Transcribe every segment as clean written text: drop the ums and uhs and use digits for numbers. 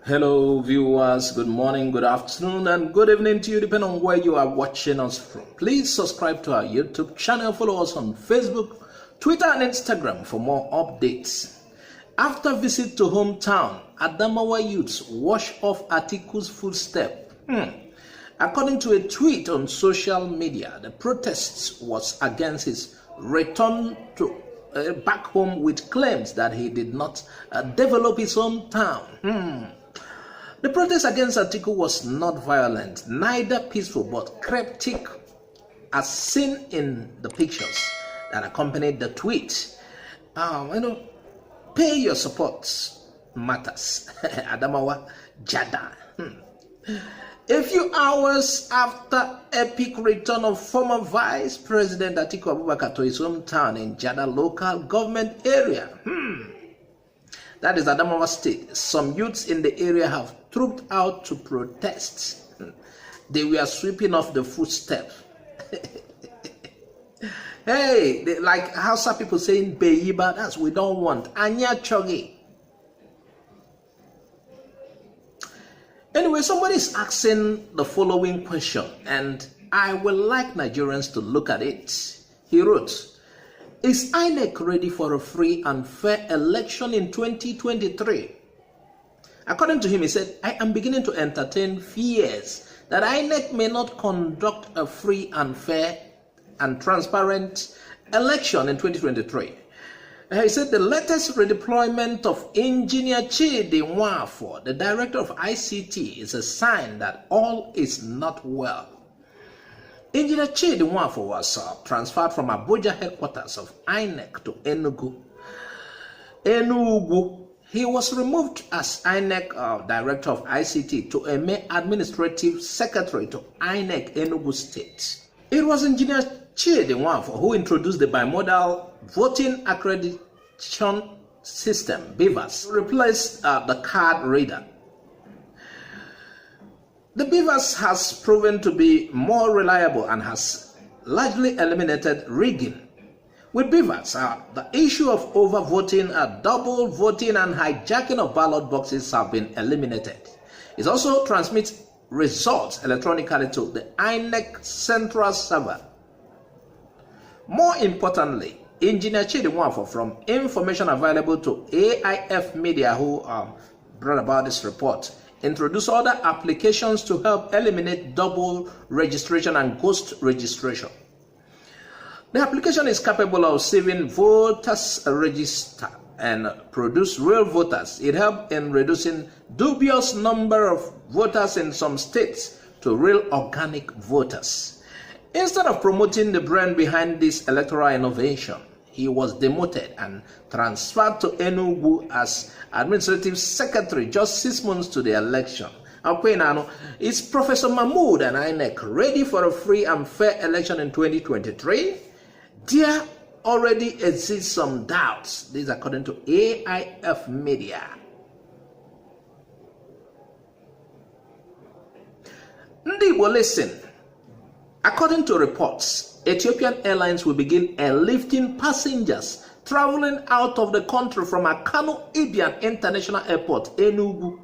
Hello viewers, good morning, good afternoon, and good evening to you depending on where you are watching us from. Please subscribe to our YouTube channel, follow us on Facebook, Twitter, and Instagram for more updates. After visit to hometown, Adamawa youths wash off Atikus' footstep. According to a tweet on social media, the protests was against his return to back home with claims that he did not develop his hometown. The protest against Atiku was not violent, neither peaceful, but cryptic, as seen in the pictures that accompanied the tweet. Pay your support matters. Adamawa Jada. A few hours after epic return of former Vice President Atiku Abubakar to his hometown in Jada local government area, that is Adamawa State, some youths in the area have trooped out to protest. They were sweeping off the footsteps. Hey, like Hausa people saying, Beyiba, that's we don't want. Anya Chogi. Anyway, somebody is asking the following question, and I would like Nigerians to look at it. He wrote, is INEC ready for a free and fair election in 2023? According to him, he said, I am beginning to entertain fears that INEC may not conduct a free and fair and transparent election in 2023. He said the latest redeployment of Engineer Chidi Nwafo, the director of ICT, is a sign that all is not well. Engineer Chidi Nwafo was transferred from Abuja headquarters of INEC to Enugu. He was removed as INEC director of ICT to a mere administrative secretary to INEC Enugu State. It was Engineer Chidi Nwafo who introduced the bimodal voting accreditation system, BVAS, to replace the card reader. The BVAS has proven to be more reliable and has largely eliminated rigging. With BVAS, the issue of overvoting, double voting, and hijacking of ballot boxes have been eliminated. It also transmits results electronically to the INEC central server. More importantly, Engineer Chidi Nwafo, from information available to AIF Media, who brought about this report, introduced other applications to help eliminate double registration and ghost registration. The application is capable of saving voters register and produce real voters. It helped in reducing dubious number of voters in some states to real organic voters. Instead of promoting the brand behind this electoral innovation, he was demoted and transferred to Enugu as administrative secretary just 6 months to the election. Is Professor Mahmood and INEC ready for a free and fair election in 2023? There already exists some doubts. This is according to AIF Media. Igbo, listen. According to reports, Ethiopian Airlines will begin airlifting passengers traveling out of the country from Ikano International Airport, Enugu.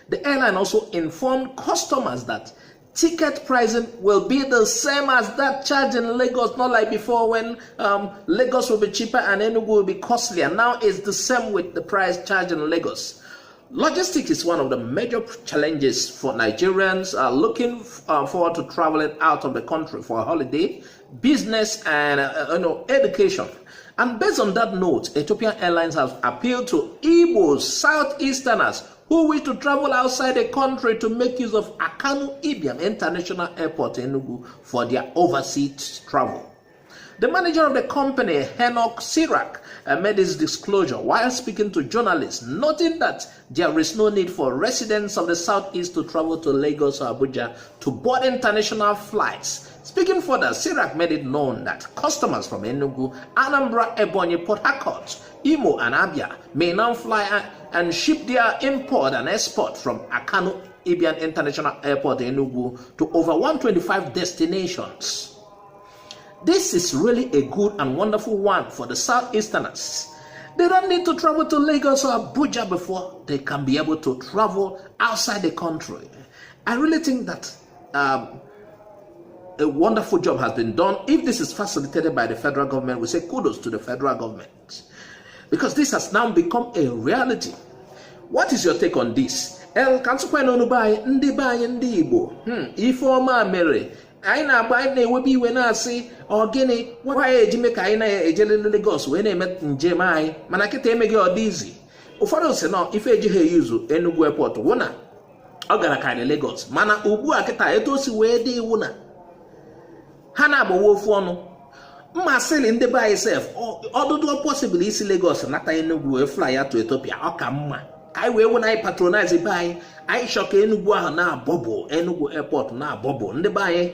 The airline also informed customers that ticket pricing will be the same as that charged in Lagos, not like before when Lagos will be cheaper and Enugu will be costlier. Now it's the same with the price charged in Lagos. Logistics is one of the major challenges for Nigerians looking forward to traveling out of the country for a holiday, business, and education. And based on that note, Ethiopian Airlines has appealed to Igbo Southeasterners who wish to travel outside the country to make use of Akanu Ibiam International Airport in Enugu for their overseas travel. The manager of the company, Enoch Sirak, made this disclosure while speaking to journalists, noting that there is no need for residents of the Southeast to travel to Lagos or Abuja to board international flights. Speaking further, Sirak made it known that customers from Enugu, Anambra, Ebonyi, Port Harcourt, Imo, and Abia may now fly and ship their import and export from Akanu Ibiam International Airport in Enugu to over 125 destinations. This is really a good and wonderful one for the Southeasterners. They don't need to travel to Lagos or Abuja before they can be able to travel outside the country. I really think that a wonderful job has been done. If this is facilitated by the federal government, we say kudos to the federal government, because this has now become a reality. What is your take on this? El Kansukwe no buy ndi buy ndi Igbo. Ifeoma mere. Anyị na-agba anyị na-ewebi iwe na-asị ọ gịnị nwa ya eji mee ka anyị na-ejele Lagos wee na-eme njem anyị mana kịta emeghị ọ dị izi. Ụfọdụ sị na ife eji ha eyuzu Enugu airport wụ na ọ gara karịa Lagos, mana ugbu a kịta etu o si wee dị iwu na ha na-agbawa ofu ọnụ. Mmasịrị ndị be anyị sef ọdụdụ possible isi Lagos nata Enugu wee fly ya to Ethiopia ọ ka mma ka anyị wee wụ na anyị patronize be anyị shọ ka Enugu ahụ na-abọbụ Enugu airport na-abọbụ ndị be anyị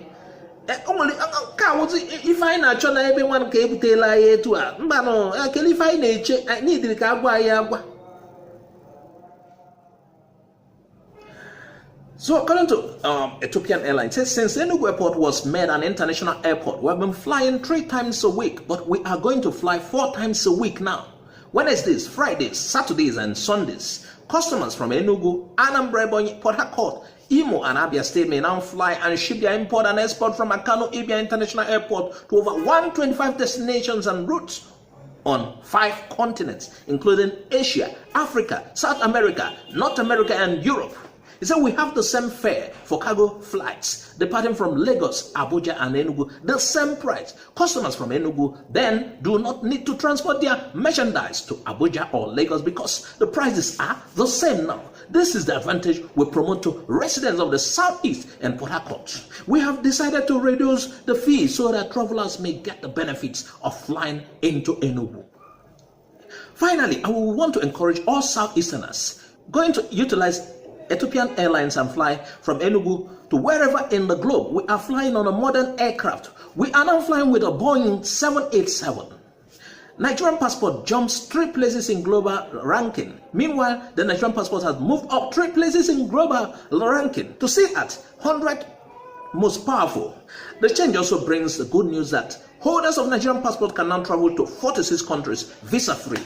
ka awụzi ife anyị na-achọ na ebe nwa ka ebutela anyị etu a mbanụ ekele ife anyị na-eche n'idiri ka agwa anyị agwa. So according to Ethiopian Airlines, says since Enugu Airport was made an international airport, we have been flying 3 times a week, but we are going to fly 4 times a week now. Wednesdays, Fridays, Saturdays, and Sundays. Customers from Enugu, Anambra, Port Harcourt, Imo, and Abia State may now fly and ship their import and export from Akano Ibia International Airport to over 125 destinations and routes on 5 continents, including Asia, Africa, South America, North America, and Europe. He said we have the same fare for cargo flights departing from Lagos, Abuja, and Enugu, the same price. Customers from Enugu then do not need to transport their merchandise to Abuja or Lagos because the prices are the same now. This is the advantage we promote to residents of the Southeast and Port Harcourt. We have decided to reduce the fees so that travelers may get the benefits of flying into Enugu. Finally, I will want to encourage all Southeasterners going to utilize Ethiopian Airlines and fly from Enugu to wherever in the globe. We are flying on a modern aircraft. We are now flying with a Boeing 787. Nigerian passport jumps 3 places in global ranking. Meanwhile, the Nigerian passport has moved up 3 places in global ranking to sit at 100 most powerful. The change also brings the good news that holders of Nigerian passport can now travel to 46 countries visa-free.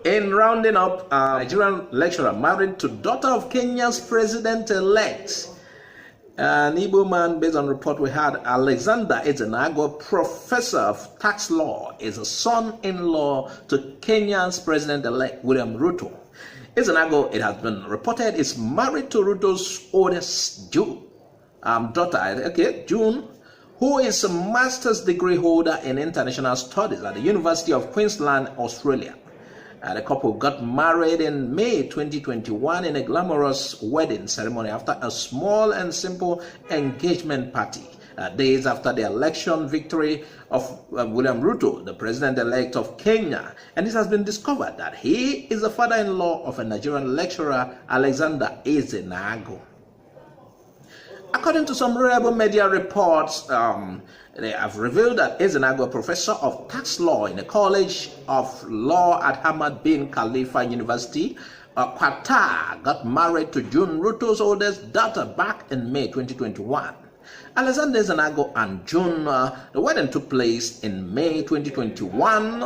In rounding up, a Nigerian lecturer married to daughter of Kenya's president-elect. An Igbo man, based on report we had, Alexander Ezenago, professor of tax law, is a son-in-law to Kenya's president-elect William Ruto. Ezenago, it has been reported, is married to Ruto's oldest daughter, June, who is a master's degree holder in international studies at the University of Queensland, Australia. The couple got married in May 2021 in a glamorous wedding ceremony after a small and simple engagement party. Days after the election victory of William Ruto, the president-elect of Kenya, and it has been discovered that he is the father-in-law of a Nigerian lecturer, Alexander Ezenago. According to some reliable media reports, they have revealed that Ezenago, a professor of tax law in the College of Law at Hamad bin Khalifa University, Qatar, got married to June, Ruto's oldest daughter, back in May 2021. Alexander Ezenago and June, the wedding took place in May 2021.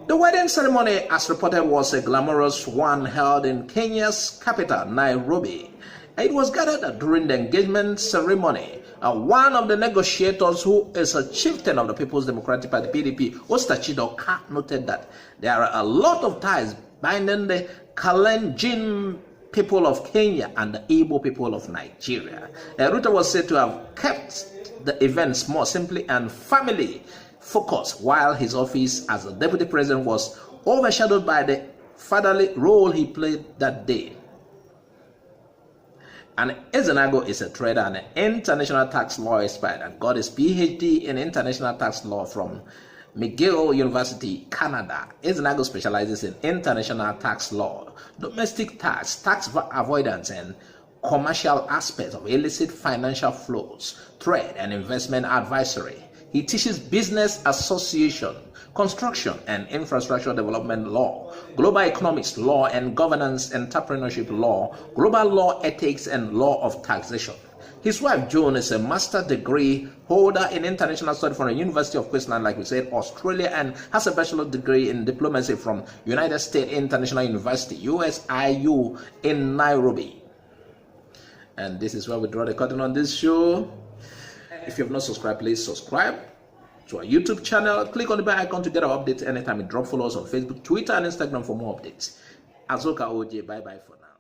The wedding ceremony, as reported, was a glamorous one held in Kenya's capital, Nairobi. It was gathered that during the engagement ceremony, one of the negotiators, who is a chieftain of the People's Democratic Party, PDP, Ostachidoka, noted that there are a lot of ties binding the Kalenjin people of Kenya and the Igbo people of Nigeria. Ruto was said to have kept the events more simply and family focused, while his office as a deputy president was overshadowed by the fatherly role he played that day. And Ezenago is a trader and an international tax law expert and got his PhD in international tax law from McGill University, Canada. Ezenago specializes in international tax law, domestic tax, tax avoidance, and commercial aspects of illicit financial flows, trade and investment advisory. He teaches business association, construction and infrastructure development law, global economics law and governance, entrepreneurship law, global law ethics, and law of taxation. His wife, Joan, is a master's degree holder in international studies from the University of Queensland, like we said, Australia, and has a bachelor's degree in diplomacy from United States International University, USIU, in Nairobi. And this is where we draw the curtain on this show. If you have not subscribed, please subscribe to our YouTube channel. Click on the bell icon to get our updates anytime we drop. Follow us on Facebook, Twitter, and Instagram for more updates. Azoka OJ, bye-bye for now.